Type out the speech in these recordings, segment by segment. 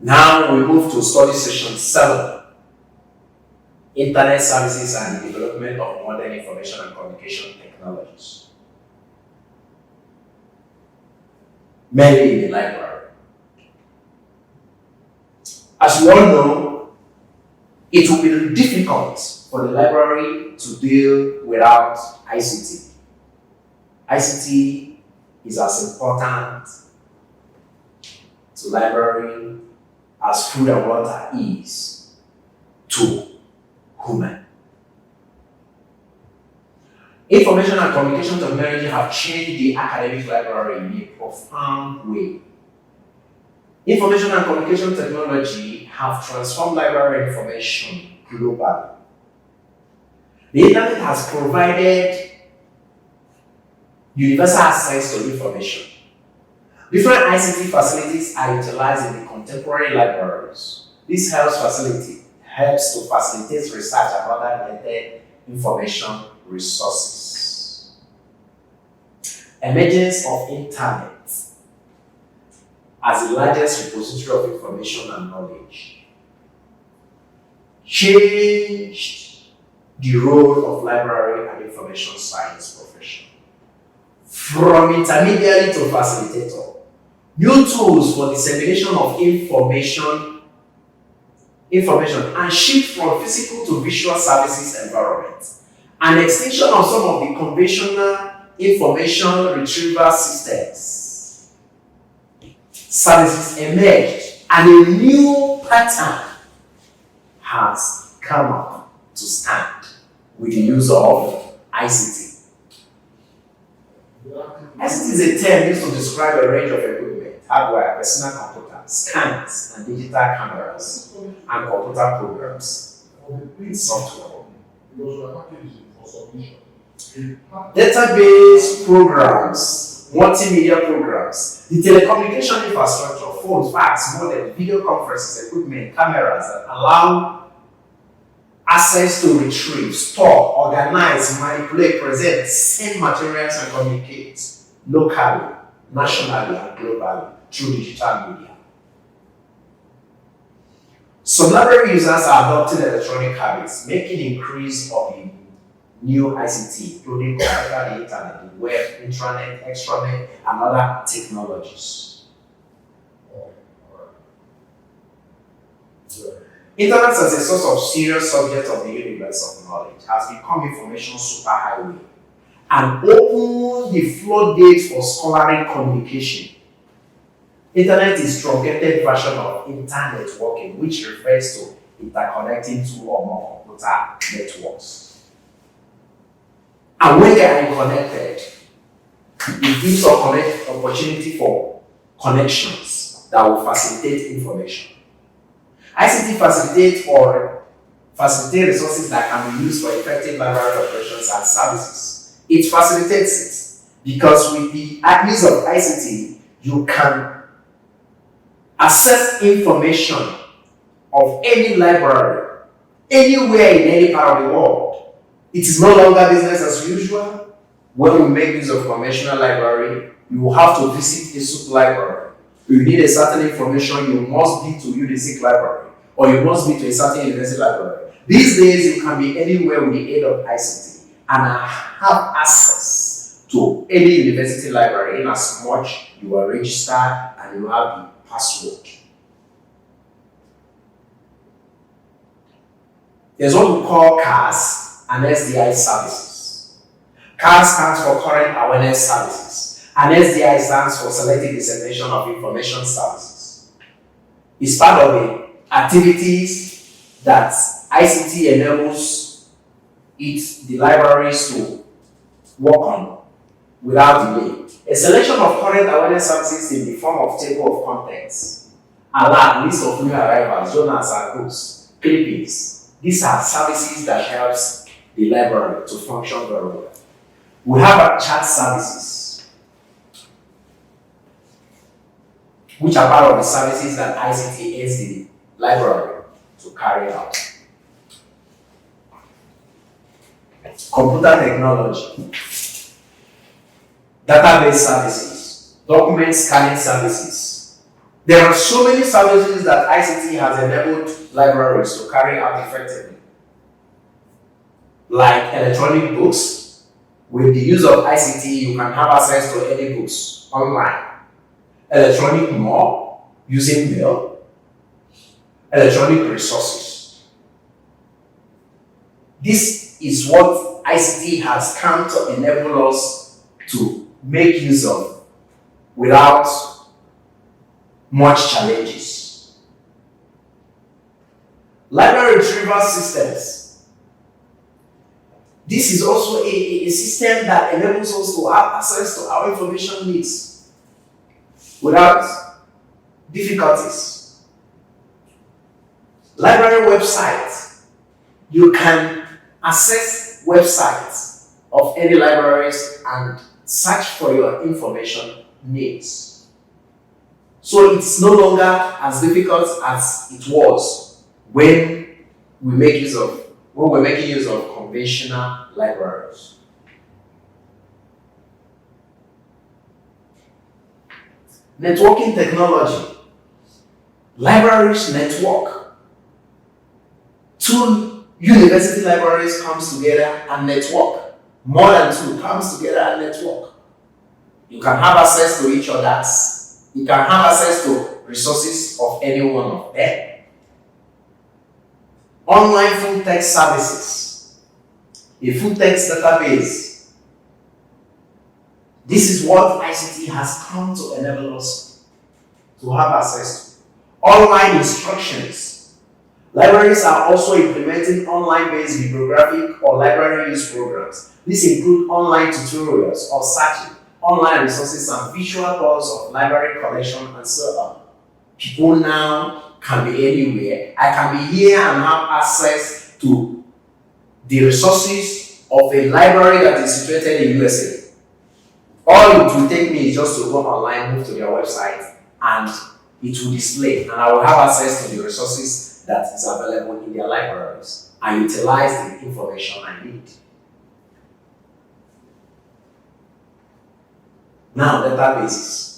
Now we move to study session 7. Internet services and the development of modern information and communication technologies. Mainly in the library. As you all know, it will be difficult for the library to deal without ICT. ICT is as important to library as food and water is to human. Information and communication technology have changed the academic library in a profound way. Information and communication technology have transformed library information globally. The internet has provided universal access to information. Different ICT facilities are utilized in the contemporary libraries. This helps to facilitate research and other related information resources. Emergence of internet as the largest repository of information and knowledge changed the role of library and information science profession. From intermediary to facilitator, new tools for dissemination of information and shift from physical to visual services environment, an extension of some of the conventional information retrieval services emerged, and a new pattern has come up to stand with the use of ICT. ICT is a term used to describe a range of equipment, hardware, personal computers, scanners, and digital cameras, and computer programs, software. Database programs, multimedia programs, the telecommunication infrastructure, phones, fax, modem, video conferences, equipment, cameras that allow access to retrieve, store, organize, manipulate, present, send materials, and communicate locally, nationally, and globally through digital media. Some library users are adopting electronic habits, making increase of the new ICT, including computer, the internet, the web, intranet, extranet, and other technologies. Internet as a source of serious subject of the universe of knowledge has become information superhighway and opened the floodgates for scholarly communication. Internet is truncated version of internet working, which refers to interconnecting two or more computer networks. And when they are connected, it gives opportunity for connections that will facilitate information. ICT facilitate resources that can be used for effective library operations and services. It facilitates it because with the use of ICT, you can access information of any library, anywhere in any part of the world. It is no longer business as usual. When we make use of conventional library, you will have to visit ESUT library. You need a certain information, you must be to UDC library, or you must be to a certain university library. These days, you can be anywhere with the aid of ICT and have access to any university library in as much you are registered and you have the password. There's what we call CAS and SDI services. CAS stands for Current Awareness Services, and SDI stands for Selective Dissemination of Information Services. It's part of the activities that ICT enables the libraries to work on without delay. A selection of current awareness services in the form of table of contents, alert, list of new arrivals, journals and books, clippings. These are services that helps the library to function very well. We have our chat services, which are part of the services that ICT aids the library to carry out. Computer technology, database services, document scanning services, There are so many services that ICT has enabled libraries to carry out effectively, like electronic books. With the use of ICT, you can have access to any books online. Electronic mail, using mail, electronic resources. This is what ICT has come to enable us to make use of without much challenges. Library retrieval systems. This is also a system that enables us to have access to our information needs without difficulties. Library websites. You can access websites of any libraries and search for your information needs. So it's no longer as difficult as it was when we're making use of conventional libraries. Networking technology. Libraries network. Two university libraries comes together and network. More than two comes together and network. You can have access to each other's. You can have access to resources of any one of them. Online full text services. A full text database. This is what ICT has come to enable us to have access to. Online instructions. Libraries are also implementing online-based bibliographic or library use programs. These include online tutorials or searching, online resources, and visual tours of library collection, and so on. People now can be anywhere. I can be here and have access to the resources of a library that is situated in USA. All it will take me is just to go online, move to their website, and it will display, and I will have access to the resources that is available in their libraries and utilize the information I need. Now, databases.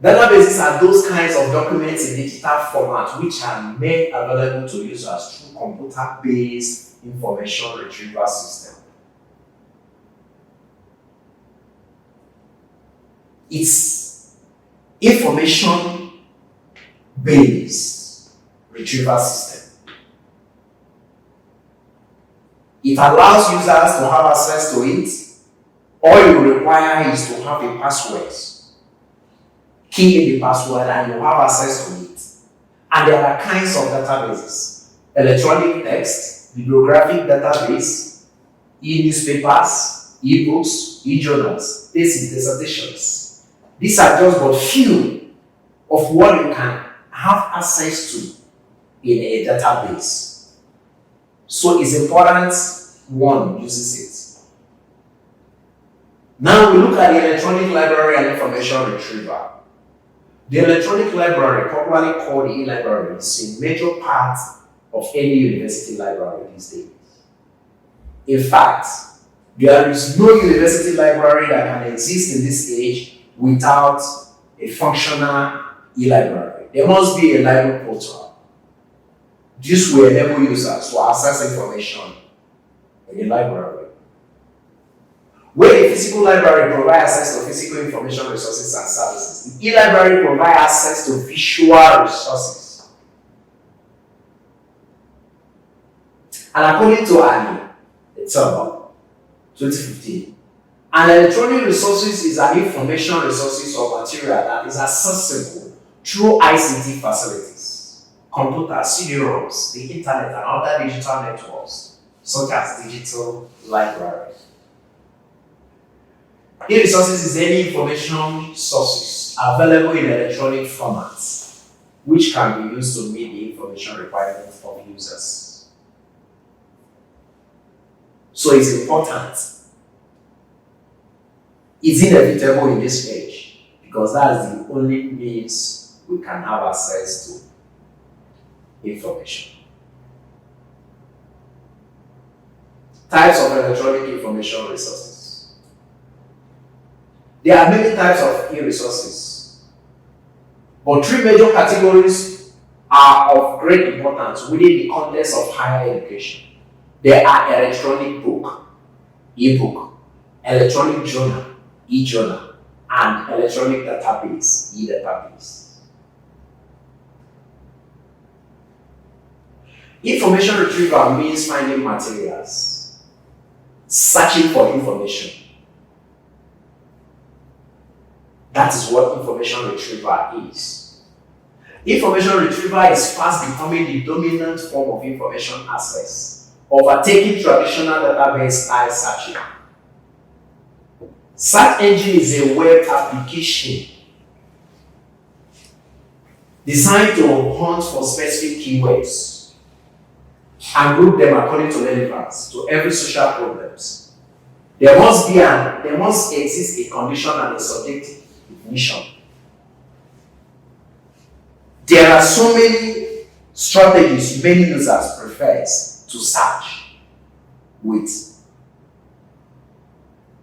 Databases are those kinds of documents in digital format which are made available to users through computer-based information retrieval system. It's information-based retrieval system. It allows users to have access to it. All you require is to have a password. Key in the password and you have access to it. And there are kinds of databases. Electronic text, bibliographic database, e-newspapers, e-books, e-journals, thesis, dissertations. These are just but few of what you can have access to in a database. So it's important one uses it. Now we look at the electronic library and information retrieval. The electronic library, popularly called the e-library, is a major part of any university library these days. In fact, there is no university library that can exist in this age without a functional e-library. There must be a library portal. This will enable users to access information in the library. Where the physical library provides access to physical information resources and services, the e-library provides access to visual resources. And according to Ali, it's about 2015, an electronic resources is an information resources or material that is accessible through ICT facilities, computers, CD-ROMs, the internet, and other digital networks, such as digital libraries. E-resources is any information sources available in electronic formats, which can be used to meet the information requirements of users. So it's important. It's inevitable in this age because that's the only means we can have access to information. Types of electronic information resources. There are many types of e-resources, but three major categories are of great importance within the context of higher education. There are electronic book, e-book, electronic journal, e-journal, and electronic database, e-database. Information retrieval means finding materials, searching for information. That is what information retrieval is. Information retrieval is fast becoming the dominant form of information access, overtaking traditional database style searching. Search engine is a web application designed to hunt for specific keywords and group them according to relevance to every social problems. There must exist a condition and a subjective definition. There are so many strategies many users prefer to search with.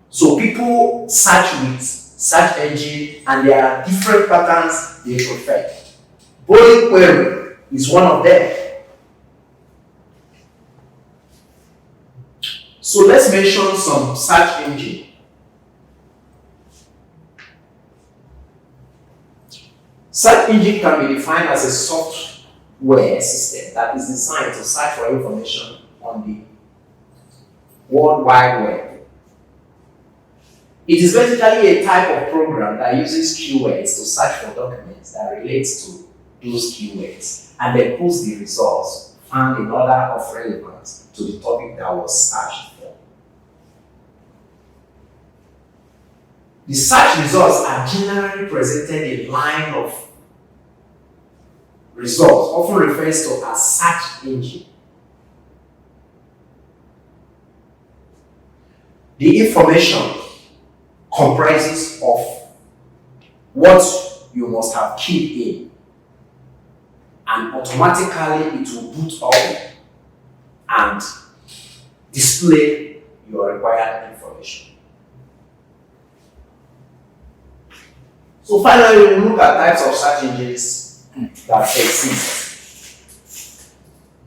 So people search with search engine and there are different patterns they prefer. Boolean query is one of them. So let's mention some search engine. Search engine can be defined as a software system that is designed to search for information on the World Wide Web. It is basically a type of program that uses keywords to search for documents that relate to those keywords and then pulls the results found in order of relevance to the topic that was searched for. The search results are generally presented in line of results, often referred to as search engine. The information comprises of what you must have keyed in, and automatically it will boot up and display your required information. So finally, we look at types of search engines that exist,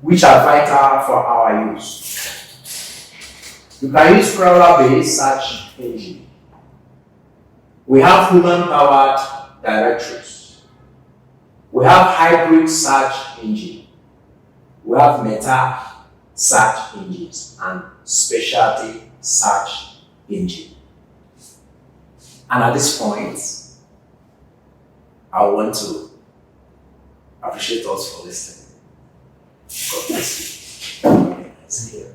which are vital for our use. You can use crawler-based search engine. We have human-powered directories. We have hybrid search engine. We have meta search engines and specialty search engine. And at this point, I want to appreciate us for listening. God bless you.